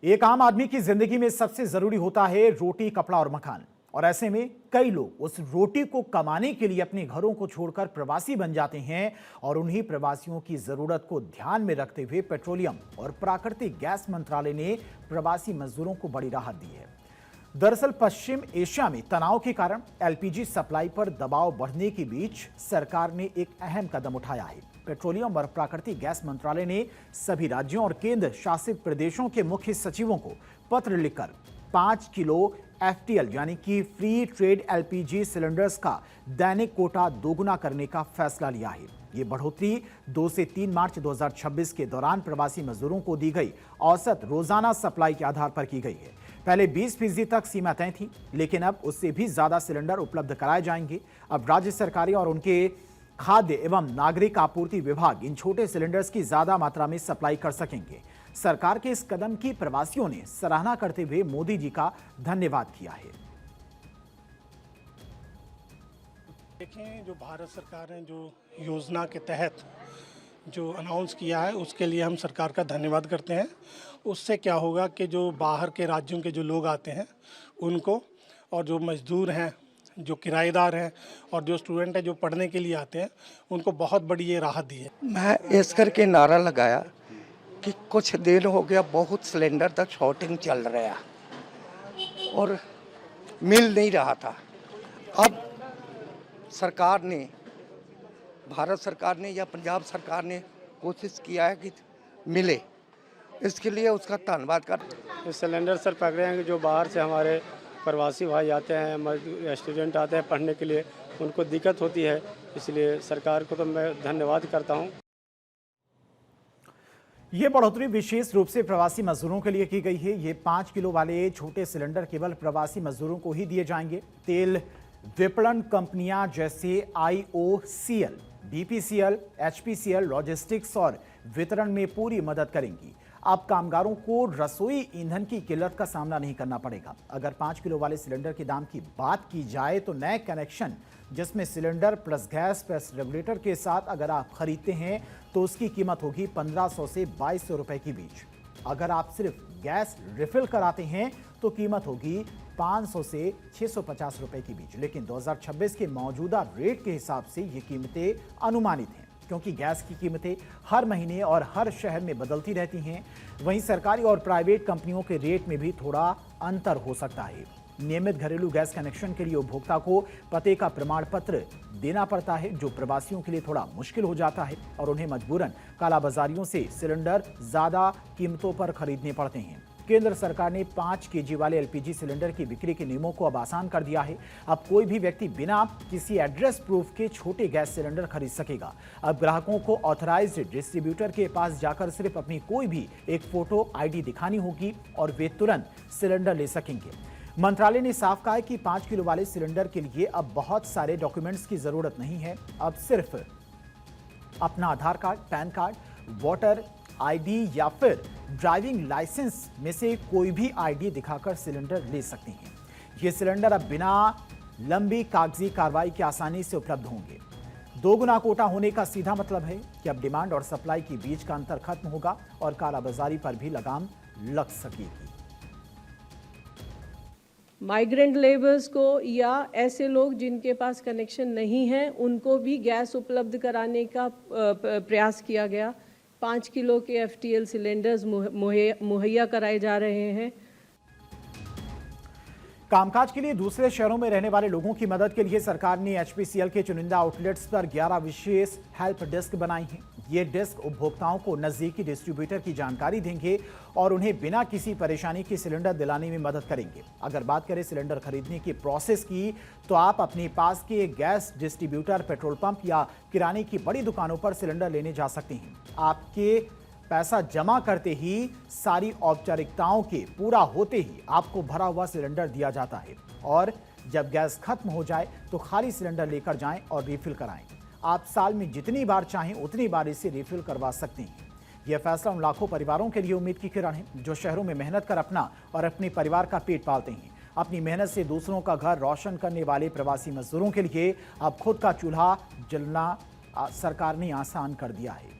एक आम आदमी की जिंदगी में सबसे जरूरी होता है रोटी, कपड़ा और मकान। और ऐसे में कई लोग उस रोटी को कमाने के लिए अपने घरों को छोड़कर प्रवासी बन जाते हैं और उन्हीं प्रवासियों की जरूरत को ध्यान में रखते हुए पेट्रोलियम और प्राकृतिक गैस मंत्रालय ने प्रवासी मजदूरों को बड़ी राहत दी है। दरअसल पश्चिम एशिया में तनाव के कारण एलपीजी सप्लाई पर दबाव बढ़ने के बीच सरकार ने एक अहम कदम उठाया है। पेट्रोलियम और प्राकृतिक गैस मंत्रालय ने सभी राज्यों और केंद्र शासित प्रदेशों के मुख्य सचिवों को पत्र लिखकर 5 किलो एफटीएल यानी कि फ्री ट्रेड एलपीजी सिलेंडर्स का दैनिक कोटा दोगुना करने का फैसला लिया है। ये बढ़ोतरी 2 से 3 मार्च 2026 के दौरान प्रवासी मजदूरों को दी गई औसत रोजाना सप्लाई के आधार पर की गई है। पहले 20% तक सीमा तय थी, लेकिन अब उससे भी ज्यादा सिलेंडर उपलब्ध कराए जाएंगे। अब राज्य सरकारें और उनके खाद्य एवं नागरिक आपूर्ति विभाग इन छोटे सिलेंडर्स की ज्यादा मात्रा में सप्लाई कर सकेंगे। सरकार के इस कदम की प्रवासियों ने सराहना करते हुए मोदी जी का धन्यवाद किया है। देखें, जो भारत सरकार ने जो योजना के तहत जो अनाउंस किया है उसके लिए हम सरकार का धन्यवाद करते हैं। उससे क्या होगा कि जो बाहर के राज्यों के जो लोग आते हैं उनको, और जो मजदूर हैं, जो किराएदार हैं और जो स्टूडेंट हैं जो पढ़ने के लिए आते हैं, उनको बहुत बड़ी ये राहत दी है। मैं इस करके नारा लगाया कि कुछ दिन हो गया बहुत सिलेंडर तक शॉर्टिंग चल रहा है और मिल नहीं रहा था। अब सरकार ने, भारत सरकार ने या पंजाब सरकार ने कोशिश किया है कि मिले, इसके लिए उसका धन्यवाद कर। इस सिलेंडर सर पक रहे हैं कि जो बाहर से हमारे प्रवासी भाई आते हैं, स्टूडेंट आते हैं पढ़ने के लिए, उनको दिक्कत होती है, इसलिए सरकार को तो मैं धन्यवाद करता हूँ। ये बढ़ोतरी विशेष रूप से प्रवासी मजदूरों के लिए की गई है। ये 5 किलो वाले छोटे सिलेंडर केवल प्रवासी मजदूरों को ही दिए जाएंगे। तेल विपणन कंपनियां जैसे आईओसीएल, बीपीसीएल, एचपीसीएल लॉजिस्टिक्स और वितरण में पूरी मदद करेंगी। अब कामगारों को रसोई ईंधन की किल्लत का सामना नहीं करना पड़ेगा। अगर 5 किलो वाले सिलेंडर के दाम की बात की जाए तो नए कनेक्शन जिसमें cylinder plus gas plus regulator के साथ अगर आप खरीदते हैं तो उसकी कीमत होगी 1500 से 2200 रुपए के बीच। अगर आप सिर्फ गैस रिफिल कराते हैं तो कीमत होगी 500 से 650 रुपए के बीच। लेकिन 2026 के मौजूदा रेट के हिसाब से ये कीमतें अनुमानित हैं, क्योंकि गैस की कीमतें हर महीने और हर शहर में बदलती रहती हैं। वहीं सरकारी और प्राइवेट कंपनियों के रेट में भी थोड़ा अंतर हो सकता है। नियमित घरेलू गैस कनेक्शन के लिए उपभोक्ता को पते का प्रमाण पत्र देना पड़ता है, जो प्रवासियों के लिए थोड़ा मुश्किल हो जाता है और उन्हें मजबूरन कालाबाजारियों से सिलेंडर ज्यादा कीमतों पर खरीदने पड़ते हैं। केंद्र सरकार ने 5 केजी वाले एलपीजी सिलेंडर की बिक्री के नियमों को अब आसान कर दिया है। अब कोई भी व्यक्ति बिना किसी एड्रेस प्रूफ के छोटे गैस सिलेंडर खरीद सकेगा। अब ग्राहकों को ऑथराइज्ड डिस्ट्रीब्यूटर के पास जाकर सिर्फ अपनी कोई भी एक फोटो आईडी दिखानी होगी और वे तुरंत सिलेंडर ले सकेंगे। मंत्रालय ने साफ कहा है कि 5 किलो वाले सिलेंडर के लिए अब बहुत सारे डॉक्यूमेंट्स की जरूरत नहीं है। अब सिर्फ अपना Aadhaar card, PAN card, voter ID या फिर ड्राइविंग लाइसेंस में से कोई भी आईडी दिखाकर सिलेंडर ले सकते हैं। ये सिलेंडर अब बिना लंबी कागजी कार्रवाई के आसानी से उपलब्ध होंगे। दोगुना कोटा होने का सीधा मतलब है कि अब डिमांड और सप्लाई के बीच का अंतर खत्म होगा और कालाबाजारी पर भी लगाम लग सकेगी। माइग्रेंट लेबर्स को या ऐसे लोग जिनके पास कनेक्शन नहीं है उनको भी गैस उपलब्ध कराने का प्रयास किया गया। 5 किलो के एफटीएल सिलेंडर्स मुहैया कराए जा रहे हैं। कामकाज के लिए दूसरे शहरों में रहने वाले लोगों की मदद के लिए सरकार ने एचपीसीएल के चुनिंदा आउटलेट्स पर 11 विशेष हेल्प डेस्क बनाई हैं। ये डेस्क उपभोक्ताओं को नजदीकी डिस्ट्रीब्यूटर की जानकारी देंगे और उन्हें बिना किसी परेशानी के सिलेंडर दिलाने में मदद करेंगे। अगर बात करें सिलेंडर खरीदने की प्रोसेस की, तो आप अपने पास के गैस डिस्ट्रीब्यूटर, पेट्रोल पंप या किराने की बड़ी दुकानों पर सिलेंडर लेने जा सकते हैं। आपके पैसा जमा करते ही सारी औपचारिकताओं के पूरा होते ही आपको भरा हुआ सिलेंडर दिया जाता है और जब गैस खत्म हो जाए तो खाली सिलेंडर लेकर जाएं और रिफिल कराएं। आप साल में जितनी बार चाहें उतनी बार इसे रिफिल करवा सकते हैं। यह फैसला उन लाखों परिवारों के लिए उम्मीद की किरण है जो शहरों में मेहनत कर अपना और अपने परिवार का पेट पालते हैं। अपनी मेहनत से दूसरों का घर रोशन करने वाले प्रवासी मजदूरों के लिए अब खुद का चूल्हा जलना सरकार ने आसान कर दिया है।